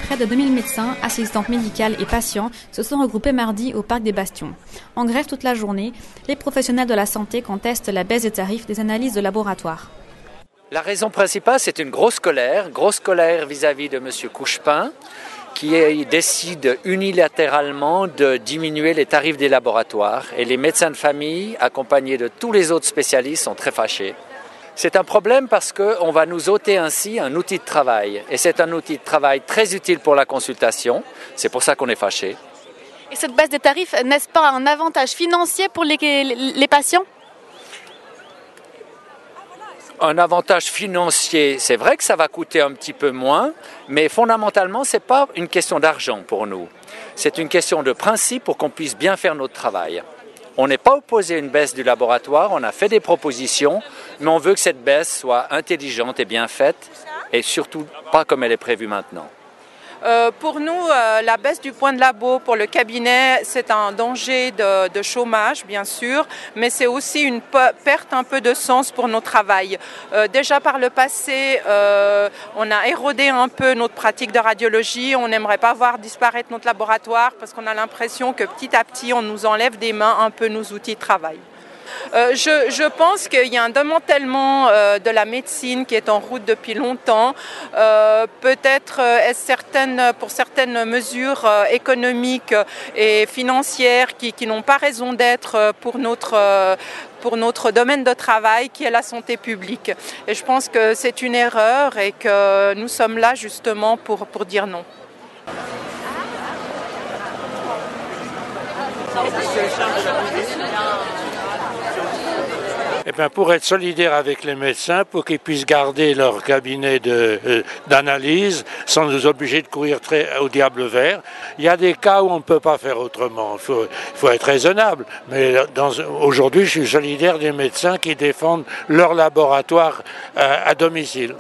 Près de 2000 médecins, assistantes médicales et patients se sont regroupés mardi au Parc des Bastions. En grève toute la journée, les professionnels de la santé contestent la baisse des tarifs des analyses de laboratoire. La raison principale, c'est une grosse colère vis-à-vis de M. Couchepin, qui décide unilatéralement de diminuer les tarifs des laboratoires. Et les médecins de famille, accompagnés de tous les autres spécialistes, sont très fâchés. C'est un problème parce qu'on va nous ôter ainsi un outil de travail. Et c'est un outil de travail très utile pour la consultation. C'est pour ça qu'on est fâché. Et cette baisse des tarifs, n'est-ce pas un avantage financier pour les patients ? Un avantage financier, c'est vrai que ça va coûter un petit peu moins, mais fondamentalement, ce n'est pas une question d'argent pour nous. C'est une question de principe pour qu'on puisse bien faire notre travail. On n'est pas opposé à une baisse du laboratoire, on a fait des propositions, mais on veut que cette baisse soit intelligente et bien faite, et surtout pas comme elle est prévue maintenant. Pour nous, la baisse du point de labo pour le cabinet, c'est un danger de chômage, bien sûr, mais c'est aussi une perte un peu de sens pour nos travail. Déjà par le passé, on a érodé un peu notre pratique de radiologie. On n'aimerait pas voir disparaître notre laboratoire parce qu'on a l'impression que petit à petit, on nous enlève des mains un peu nos outils de travail. Je pense qu'il y a un démantèlement de la médecine qui est en route depuis longtemps. Peut-être est-ce pour certaines mesures économiques et financières qui n'ont pas raison d'être pour notre domaine de travail qui est la santé publique. Et je pense que c'est une erreur et que nous sommes là justement pour dire non. Eh bien, pour être solidaire avec les médecins, pour qu'ils puissent garder leur cabinet d'analyse sans nous obliger de courir au diable vert. Il y a des cas où on ne peut pas faire autrement. Il faut être raisonnable. Mais aujourd'hui, je suis solidaire des médecins qui défendent leur laboratoire à domicile.